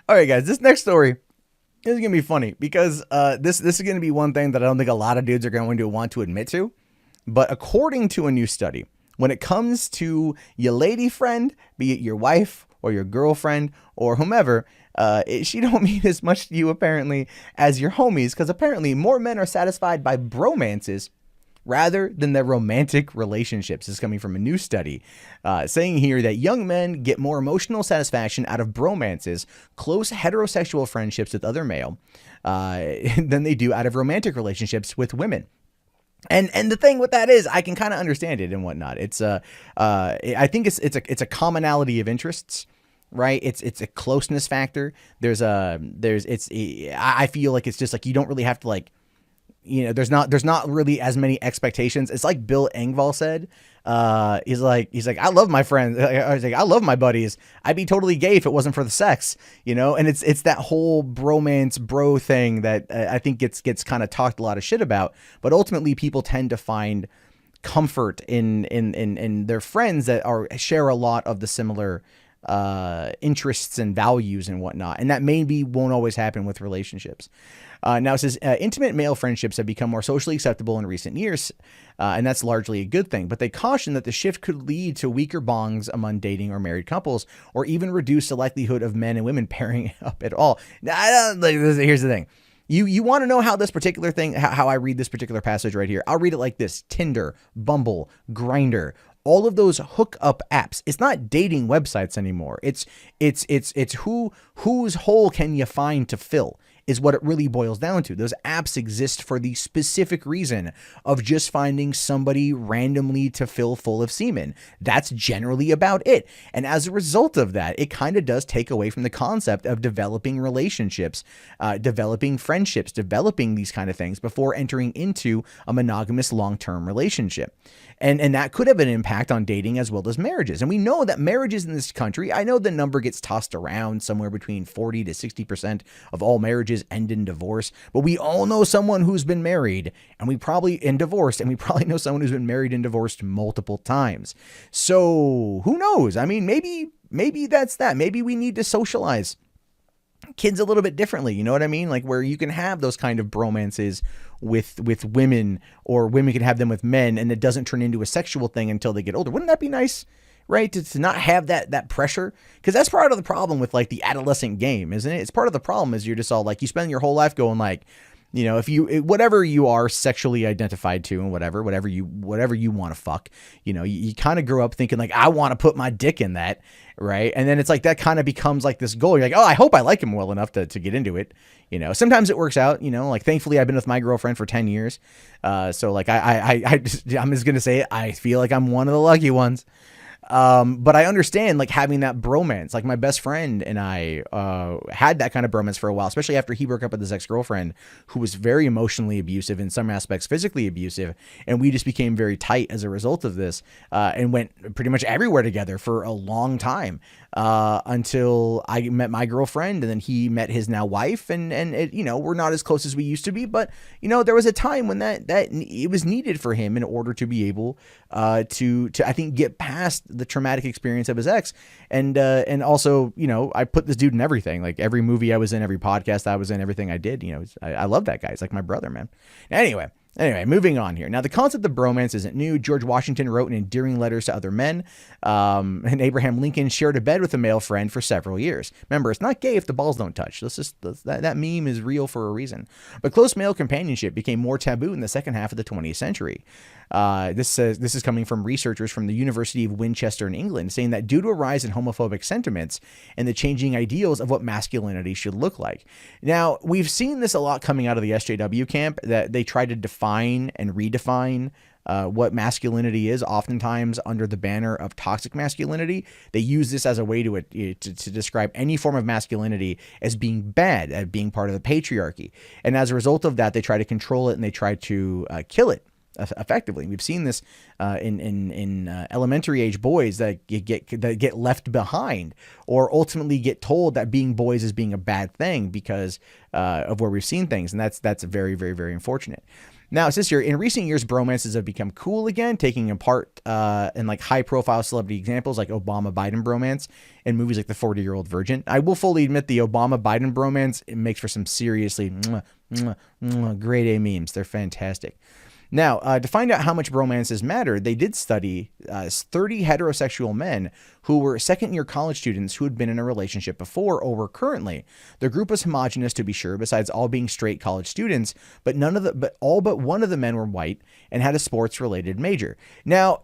All right, guys, this next story is gonna be funny because this is gonna be one thing that I don't think a lot of dudes are going to want to admit to. But according to a new study, when it comes to your lady friend, be it your wife or your girlfriend or whomever, she don't mean as much to you apparently as your homies, because apparently more men are satisfied by bromances rather than their romantic relationships. This is coming from a new study saying here that young men get more emotional satisfaction out of bromances, close heterosexual friendships with other male, than they do out of romantic relationships with women. And the thing with that is, I can kind of understand it and whatnot. It's I think it's a commonality of interests, right? It's a closeness factor. I feel like it's just like you don't really have to like, there's not really as many expectations. It's like Bill Engvall said. He's like, I love my friends. I was like, I love my buddies. I'd be totally gay if it wasn't for the sex, And it's that whole bromance bro thing that I think gets kind of talked a lot of shit about. But ultimately, people tend to find comfort in their friends that share a lot of the similar interests and values and whatnot. And that maybe won't always happen with relationships. Now it says intimate male friendships have become more socially acceptable in recent years, and that's largely a good thing. But they caution that the shift could lead to weaker bonds among dating or married couples, or even reduce the likelihood of men and women pairing up at all. Now, here's the thing. You want to know how this particular thing, how I read this particular passage right here? I'll read it like this: Tinder, Bumble, Grindr, all of those hookup apps. It's not dating websites anymore. It's whose hole can you find to fill is what it really boils down to. Those apps exist for the specific reason of just finding somebody randomly to fill full of semen. That's generally about it. And as a result of that, it kind of does take away from the concept of developing relationships, developing friendships, developing these kind of things before entering into a monogamous long-term relationship. And that could have an impact on dating as well as marriages. And we know that marriages in this country, I know the number gets tossed around somewhere between 40 to 60% of all marriages end in divorce. But we all know someone who's been married and divorced, and we probably know someone who's been married and divorced multiple times. So who knows? I mean, maybe that's that. Maybe we need to socialize kids a little bit differently, you know what I mean? Like where you can have those kind of bromances with women, or women can have them with men, and it doesn't turn into a sexual thing until they get older. Wouldn't that be nice? Right? To not have that pressure, because that's part of the problem with like the adolescent game, isn't it? It's part of the problem is you're just all like, you spend your whole life going like, if you, whatever you are sexually identified to and whatever you want to fuck, you kind of grow up thinking like, I want to put my dick in that. Right. And then it's like, that kind of becomes like this goal. You're like, oh, I hope I like him well enough to get into it. Sometimes it works out, like thankfully I've been with my girlfriend for 10 years. So like, I'm just going to say it. I feel like I'm one of the lucky ones. But I understand like having that bromance. Like my best friend and I had that kind of bromance for a while, especially after he broke up with his ex-girlfriend, who was very emotionally abusive, in some aspects physically abusive, and we just became very tight as a result of this, and went pretty much everywhere together for a long time, until I met my girlfriend, and then he met his now wife, and it, we're not as close as we used to be, but there was a time when that it was needed for him in order to be able to I think get past the traumatic experience of his ex. And also, I put this dude in everything, like every movie I was in, every podcast I was in, everything I did, I love that guy. He's like my brother, man. Anyway, moving on here. Now, the concept of bromance isn't new. George Washington wrote in endearing letters to other men, and Abraham Lincoln shared a bed with a male friend for several years. Remember, it's not gay if the balls don't touch. That meme is real for a reason. But close male companionship became more taboo in the second half of the 20th century. This is coming from researchers from the University of Winchester in England, saying that due to a rise in homophobic sentiments and the changing ideals of what masculinity should look like. Now, we've seen this a lot coming out of the SJW camp, that they try to define and redefine what masculinity is, oftentimes under the banner of toxic masculinity. They use this as a way to describe any form of masculinity as being bad, as being part of the patriarchy. And as a result of that, they try to control it and they try to kill it effectively. We've seen this in elementary age boys that get left behind, or ultimately get told that being boys is being a bad thing because of where we've seen things, and that's very, very, very unfortunate. Now, it says here, in recent years, bromances have become cool again, taking apart in like high-profile celebrity examples like Obama-Biden bromance in movies like The 40-Year-Old Virgin. I will fully admit the Obama-Biden bromance, it makes for some seriously grade A memes. They're fantastic. Now, to find out how much bromances matter, they did study 30 heterosexual men who were second-year college students who had been in a relationship before or were currently. The group was homogenous, to be sure, besides all being straight college students, but all but one of the men were white and had a sports-related major. Now,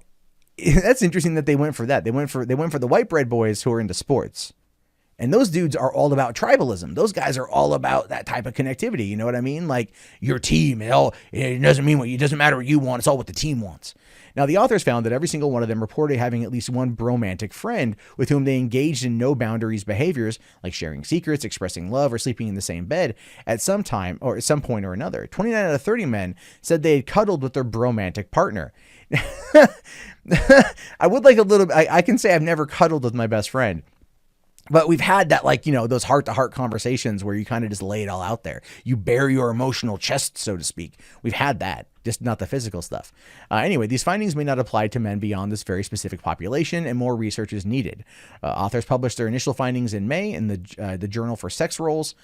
that's interesting that they went for that. They went for the white bread boys who are into sports. And those dudes are all about tribalism. Those guys are all about that type of connectivity. You know what I mean? Like your team, it doesn't matter what you want. It's all what the team wants. Now, the authors found that every single one of them reported having at least one bromantic friend with whom they engaged in no boundaries behaviors, like sharing secrets, expressing love, or sleeping in the same bed at some time or at some point or another. 29 out of 30 men said they had cuddled with their bromantic partner. I would like a little, I can say I've never cuddled with my best friend. But we've had that, like, you know, those heart-to-heart conversations where you kind of just lay it all out there. You bare your emotional chest, so to speak. We've had that, just not the physical stuff. Anyway, these findings may not apply to men beyond this very specific population, and more research is needed. Authors published their initial findings in May in the Journal for Sex Roles.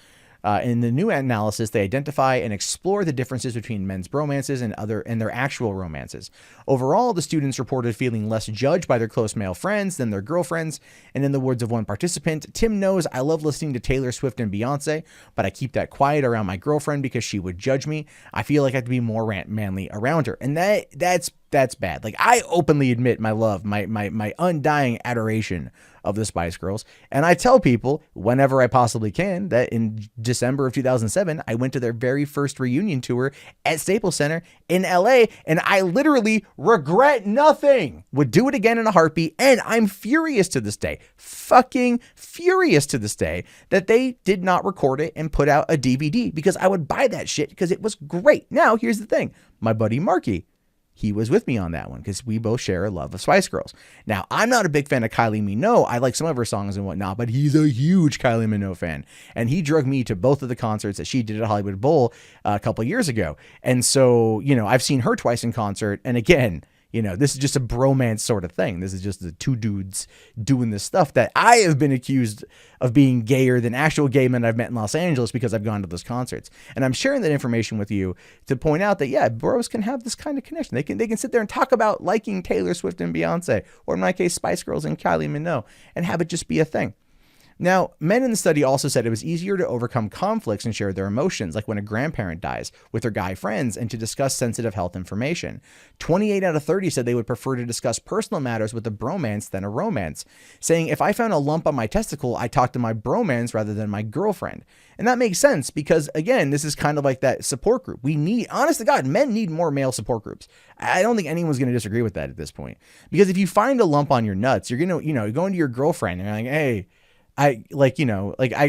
In the new analysis, they identify and explore the differences between men's bromances and their actual romances. Overall, the students reported feeling less judged by their close male friends than their girlfriends. And in the words of one participant, Tim knows I love listening to Taylor Swift and Beyonce, but I keep that quiet around my girlfriend because she would judge me. I feel like I have to be more manly around her. And that's bad. Like, I openly admit my love, my undying adoration of the Spice Girls. And I tell people whenever I possibly can that in December of 2007, I went to their very first reunion tour at Staples Center in LA, and I literally regret nothing. Would do it again in a heartbeat. And I'm furious to this day, fucking furious to this day, that they did not record it and put out a DVD, because I would buy that shit because it was great. Now, here's the thing. My buddy Marky, he was with me on that one because we both share a love of Spice Girls. Now, I'm not a big fan of Kylie Minogue. I like some of her songs and whatnot, but he's a huge Kylie Minogue fan. And he drug me to both of the concerts that she did at Hollywood Bowl a couple of years ago. And so, you know, I've seen her twice in concert. And again, you know, this is just a bromance sort of thing. This is just the two dudes doing this stuff that I have been accused of being gayer than actual gay men I've met in Los Angeles because I've gone to those concerts. And I'm sharing that information with you to point out that, yeah, bros can have this kind of connection. They can sit there and talk about liking Taylor Swift and Beyonce, or in my case, Spice Girls and Kylie Minogue, and have it just be a thing. Now, men in the study also said it was easier to overcome conflicts and share their emotions, like when a grandparent dies, with their guy friends, and to discuss sensitive health information. 28 out of 30 said they would prefer to discuss personal matters with a bromance than a romance, saying, if I found a lump on my testicle, I talk to my bromance rather than my girlfriend. And that makes sense because, again, this is kind of like that support group. We need, honest to God, men need more male support groups. I don't think anyone's going to disagree with that at this point. Because if you find a lump on your nuts, you're going to, you're going to your girlfriend and you're like, hey, I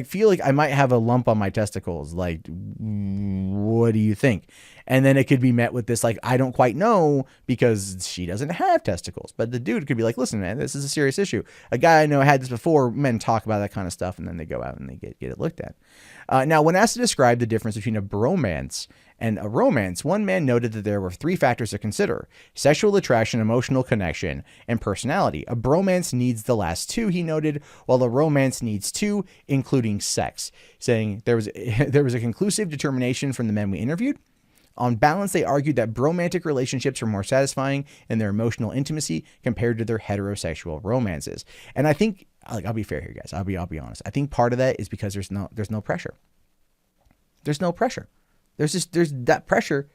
feel like I might have a lump on my testicles. Like, what do you think? And then it could be met with this, like, I don't quite know, because she doesn't have testicles. But the dude could be like, listen, man, this is a serious issue. A guy I know had this before. Men talk about that kind of stuff, and then they go out and they get it looked at. Now, when asked to describe the difference between a bromance and a romance, one man noted that there were 3 factors to consider: sexual attraction, emotional connection, and personality. A bromance needs the last 2, he noted, while a romance needs 2, including sex, saying there was a conclusive determination from the men we interviewed. On balance, they argued that bromantic relationships are more satisfying in their emotional intimacy compared to their heterosexual romances. And I think, like, I'll be fair here, guys. I'll be honest. I think part of that is because there's no pressure. There's no pressure. There's that pressure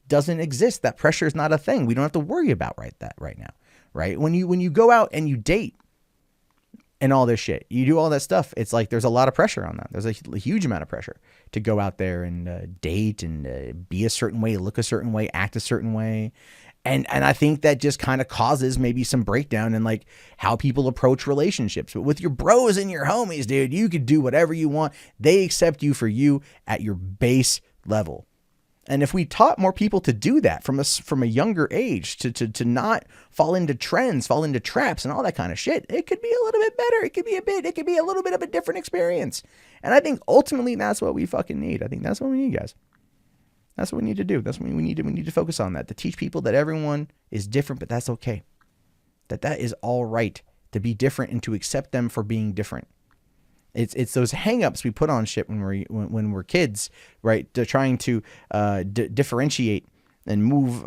doesn't exist. That pressure is not a thing. We don't have to worry about that right now, right? When you go out and you date and all this shit, you do all that stuff, it's like there's a lot of pressure on that. There's a huge amount of pressure to go out there and date and be a certain way, look a certain way, act a certain way. And I think that just kind of causes maybe some breakdown in like how people approach relationships. But with your bros and your homies, dude, you could do whatever you want. They accept you for you at your base level. And if we taught more people to do that from a younger age, to not fall into trends, fall into traps and all that kind of shit, it could be a little bit better. It could be a little bit of a different experience. And I think ultimately that's what we fucking need. I think that's what we need, guys. That's what we need to do. That's what we need to focus on that, to teach people that everyone is different, but that's okay. That is all right to be different and to accept them for being different. It's those hangups we put on shit when we're kids, right? They're trying to differentiate and move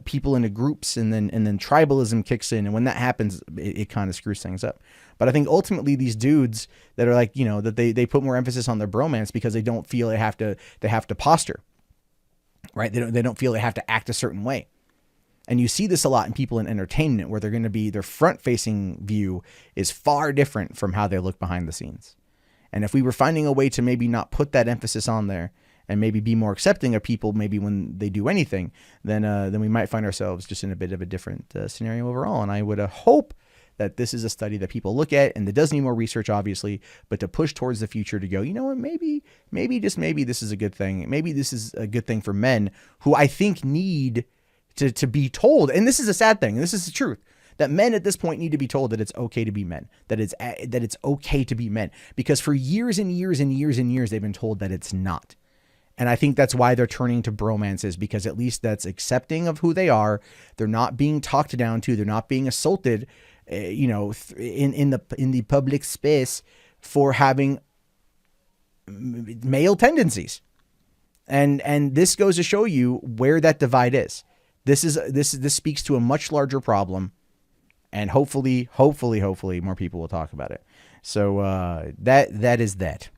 people into groups, and then tribalism kicks in, and when that happens, it kind of screws things up. But I think ultimately these dudes that are like, that they put more emphasis on their bromance because they don't feel they have to posture, right? They don't feel they have to act a certain way. And you see this a lot in people in entertainment, where they're going to be, their front-facing view is far different from how they look behind the scenes. And if we were finding a way to maybe not put that emphasis on there, and maybe be more accepting of people, maybe when they do anything, then we might find ourselves just in a bit of a different scenario overall. And I would hope that this is a study that people look at, and that does need more research, obviously, but to push towards the future, to go, you know what, maybe just maybe this is a good thing. Maybe this is a good thing for men who I think need to be told, and this is a sad thing, and this is the truth, that men at this point need to be told that it's okay to be men, that it's okay to be men, because for years and years and years and years, they've been told that it's not. And I think that's why they're turning to bromances, because at least that's accepting of who they are. They're not being talked down to. They're not being assaulted, in the public space for having male tendencies. And this goes to show you where that divide is. This speaks to a much larger problem, and hopefully more people will talk about it. So that is that.